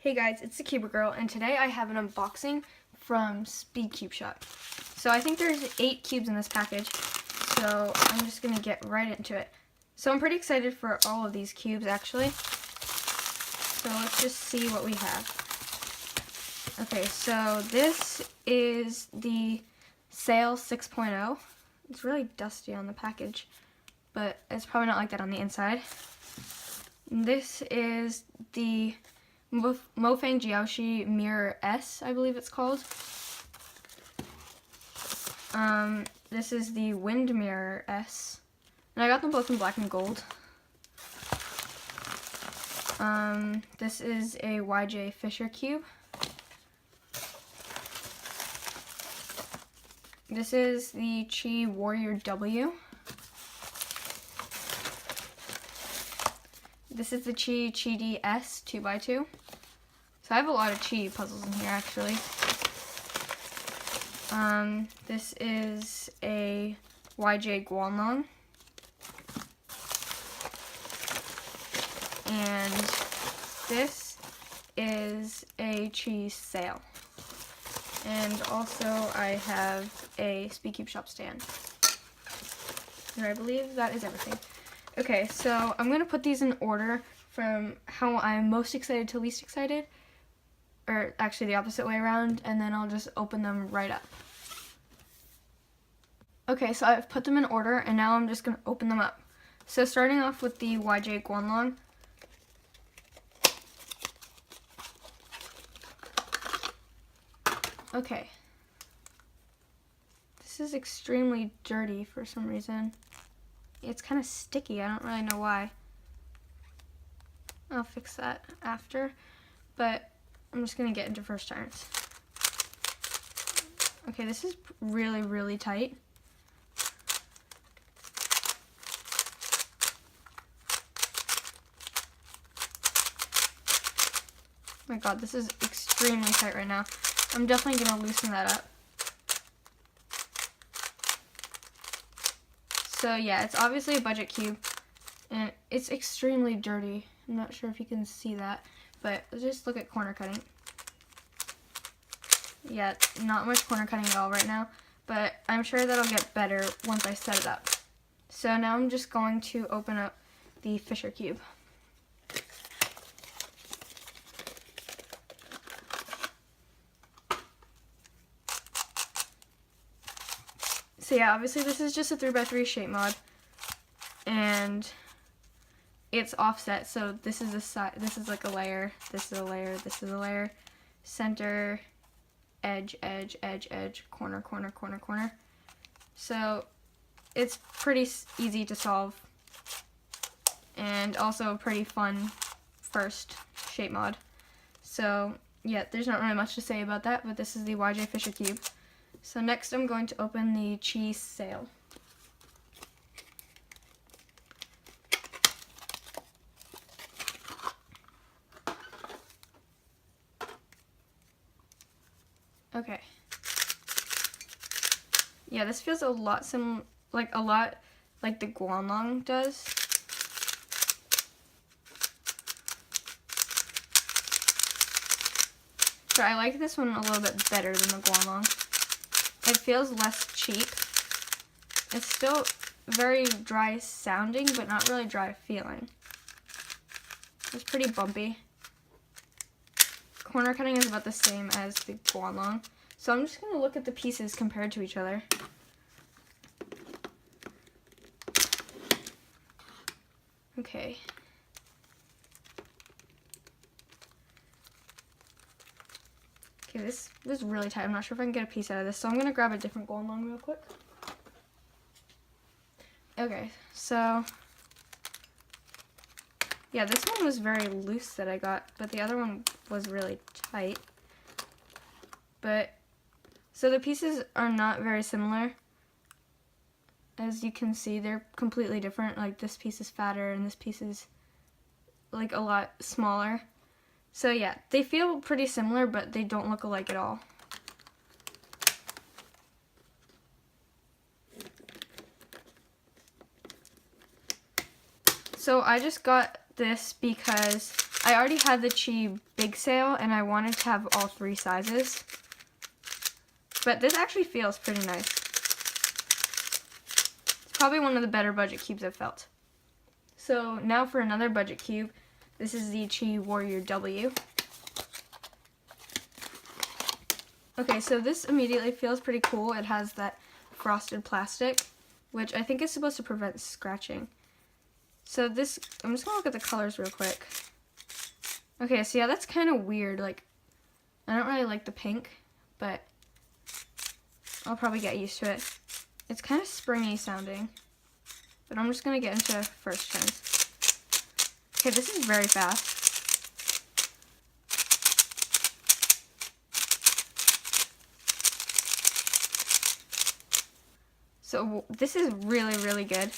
Hey guys, it's the Cuber Girl, and today I have an unboxing from speedcubeshop. So I think there's 8 cubes in this package, so I'm just going to get right into it. So I'm pretty excited for all of these cubes actually. So let's just see what we have. Okay, so this is the Sail 6.0. It's really dusty on the package, but it's probably not like that on the inside. This is the Mofang Jiaoshi Mirror S, I believe it's called. This is the Wind Mirror S. And I got them both in black and gold. This is a YJ Fisher cube. This is the Chi Warrior W. This is the Chi D S 2x2. So I have a lot of Chi puzzles in here actually. This is a YJ Guanlong. And this is a Chi Sail. And also I have a speedcubeshop stand. And I believe that is everything. Okay, so I'm going to put these in order from how I'm most excited to least excited. Or actually the opposite way around, and then I'll just open them right up. Okay, so I've put them in order, and now I'm just going to open them up. So starting off with the YJ Guanlong. Okay. This is extremely dirty for some reason. It's kind of sticky, I don't really know why. I'll fix that after, but I'm just going to get into first turns. Okay, this is really, really tight. Oh my god, this is extremely tight right now. I'm definitely going to loosen that up. So yeah, it's obviously a budget cube, and it's extremely dirty. I'm not sure if you can see that, but just look at corner cutting. Yeah, not much corner cutting at all right now, but I'm sure that'll get better once I set it up. So now I'm just going to open up the Fisher cube. So yeah, obviously this is just a 3x3 shape mod, and it's offset. So this is a side. This is like a layer. This is a layer. This is a layer. Center, edge, edge, edge, edge, corner, corner, corner, corner. So it's pretty easy to solve, and also a pretty fun first shape mod. So yeah, there's not really much to say about that. But this is the YJ Fisher cube. So next I'm going to open the Chi Sail. Okay. Yeah, this feels a lot like the Guanlong does. So I like this one a little bit better than the Guanlong. It feels less cheap. It's still very dry sounding, but not really dry feeling. It's pretty bumpy. Corner cutting is about the same as the Guanlong. So I'm just going to look at the pieces compared to each other. Okay. Okay, this is really tight. I'm not sure if I can get a piece out of this, so I'm going to grab a different Guanlong real quick. Okay, so yeah, this one was very loose that I got, but the other one was really tight. But so the pieces are not very similar. As you can see, they're completely different. Like this piece is fatter and this piece is like a lot smaller. So yeah, they feel pretty similar, but they don't look alike at all. So I just got this because I already had the Chi big sale and I wanted to have all 3 sizes. But this actually feels pretty nice. It's probably one of the better budget cubes I've felt. So now for another budget cube. This is the Chi Warrior W. Okay, so this immediately feels pretty cool. It has that frosted plastic, which I think is supposed to prevent scratching. So this, I'm just gonna look at the colors real quick. Okay, so yeah, that's kind of weird. Like, I don't really like the pink, but I'll probably get used to it. It's kind of springy sounding, but I'm just gonna get into first turns. Okay, this is very fast. So this is really, really good.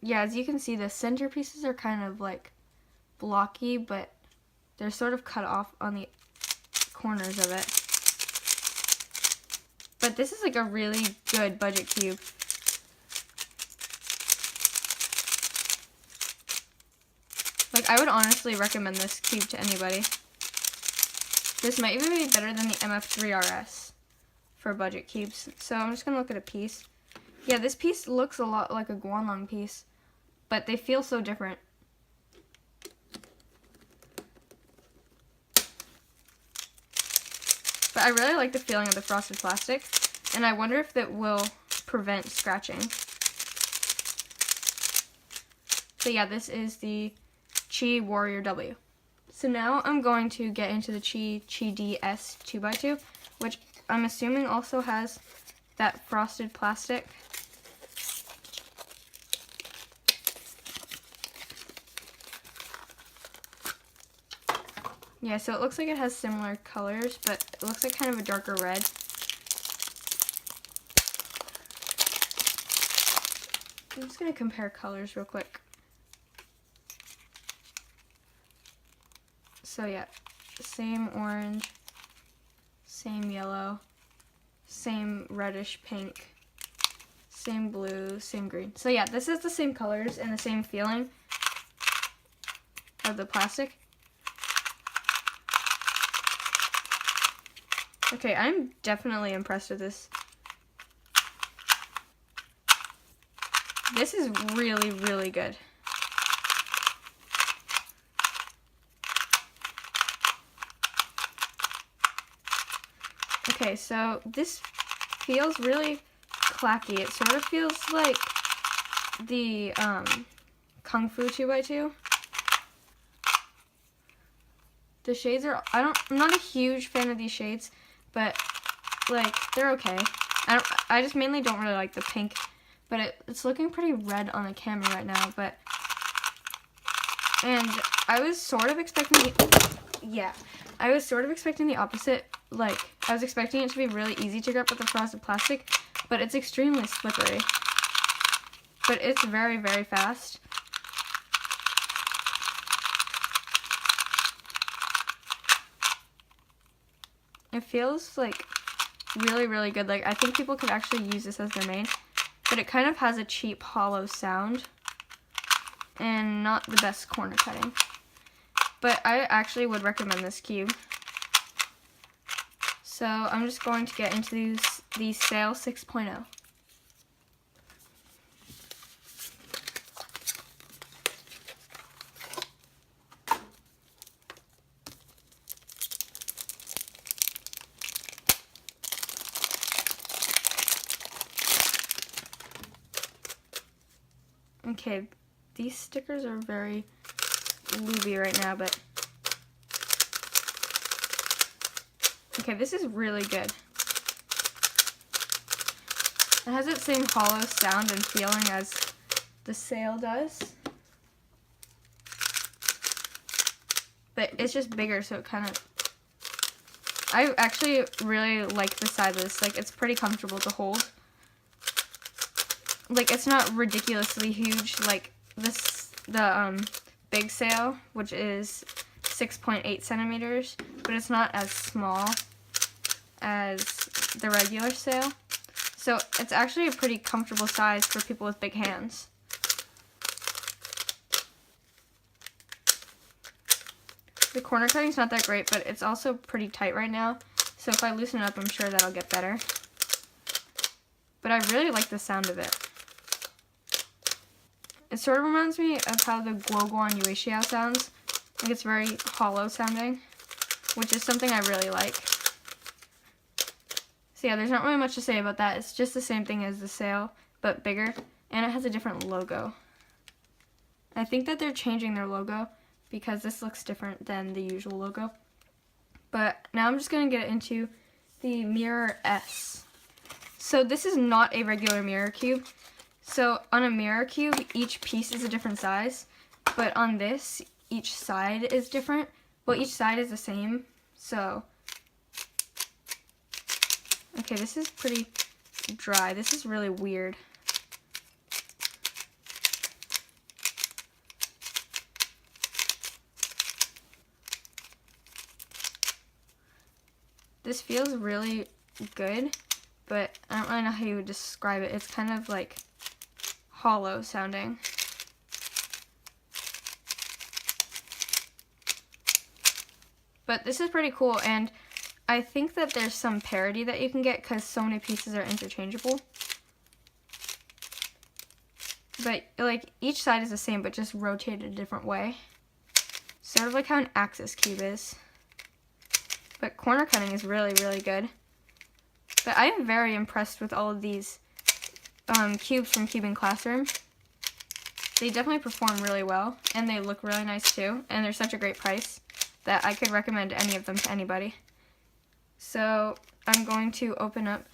Yeah, as you can see, the center pieces are kind of like blocky, but they're sort of cut off on the corners of it. But this is like a really good budget cube. Like, I would honestly recommend this cube to anybody. This might even be better than the MF3RS for budget cubes. So I'm just going to look at a piece. Yeah, this piece looks a lot like a Guanlong piece, but they feel so different. But I really like the feeling of the frosted plastic, and I wonder if that will prevent scratching. So yeah, this is the Chi Warrior W. So now I'm going to get into the Chi DS 2x2, which I'm assuming also has that frosted plastic. Yeah, so it looks like it has similar colors, but it looks like kind of a darker red. I'm just going to compare colors real quick. So yeah, same orange, same yellow, same reddish pink, same blue, same green. So yeah, this is the same colors and the same feeling of the plastic. Okay, I'm definitely impressed with this. This is really, really good. Okay, so this feels really clacky. It sort of feels like the Kung Fu 2x2. The shades are, I'm not a huge fan of these shades, but like they're okay. I just mainly don't really like the pink, but it's looking pretty red on the camera right now. And I was sort of expecting the opposite. Like, I was expecting it to be really easy to grip with the frosted plastic, but it's extremely slippery. But it's very, very fast. It feels like really, really good. Like, I think people could actually use this as their main, but it kind of has a cheap, hollow sound and not the best corner cutting. But I actually would recommend this cube. So I'm just going to get into the Sail 6.0. Okay, these stickers are very looby right now, but okay, this is really good. It has that same hollow sound and feeling as the Sail does, but it's just bigger, so it kind of, I actually really like the size of this. Like, it's pretty comfortable to hold. Like, it's not ridiculously huge like the big Sail, which is 6.8 centimeters, but it's not as small as the regular Sail. So it's actually a pretty comfortable size for people with big hands. The corner cutting's not that great, but it's also pretty tight right now. So if I loosen it up, I'm sure that'll get better. But I really like the sound of it. It sort of reminds me of how the Guoguan Yuexiao sounds. Like it's very hollow sounding, which is something I really like. So yeah, there's not really much to say about that. It's just the same thing as the sail, but bigger, and it has a different logo. I think that they're changing their logo because this looks different than the usual logo. But now I'm just going to get into the Mirror S. So this is not a regular mirror cube. So on a mirror cube, each piece is a different size, but on this, each side is different. Well, each side is the same, so... Okay, this is pretty dry. This is really weird. This feels really good, but I don't really know how you would describe it. It's kind of like hollow sounding. But this is pretty cool, and I think that there's some parity that you can get because so many pieces are interchangeable. But like each side is the same, but just rotated a different way. Sort of like how an axis cube is. But corner cutting is really, really good. But I am very impressed with all of these cubes from Cubing Classroom. They definitely perform really well, and they look really nice too, and they're such a great price that I could recommend any of them to anybody. So I'm going to open up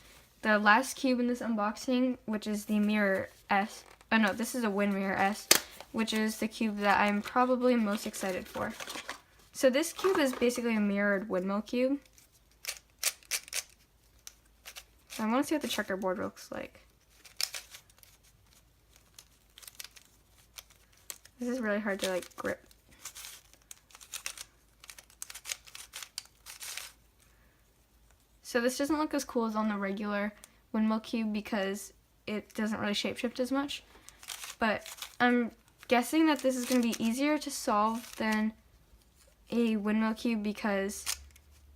the last cube in this unboxing, which is the Mirror S. Oh no, this is a Wind Mirror S, which is the cube that I'm probably most excited for. So this cube is basically a mirrored windmill cube. So I want to see what the checkerboard looks like. This is really hard to like grip. So this doesn't look as cool as on the regular windmill cube because it doesn't really shapeshift as much. But I'm guessing that this is going to be easier to solve than a windmill cube because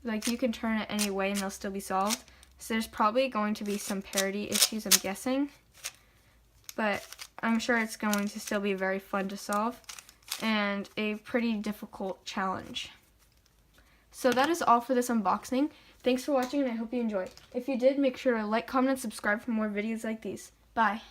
like you can turn it any way and they'll still be solved. So there's probably going to be some parity issues, I'm guessing. But I'm sure it's going to still be very fun to solve and a pretty difficult challenge. So that is all for this unboxing. Thanks for watching and I hope you enjoyed. If you did, make sure to like, comment, and subscribe for more videos like these. Bye.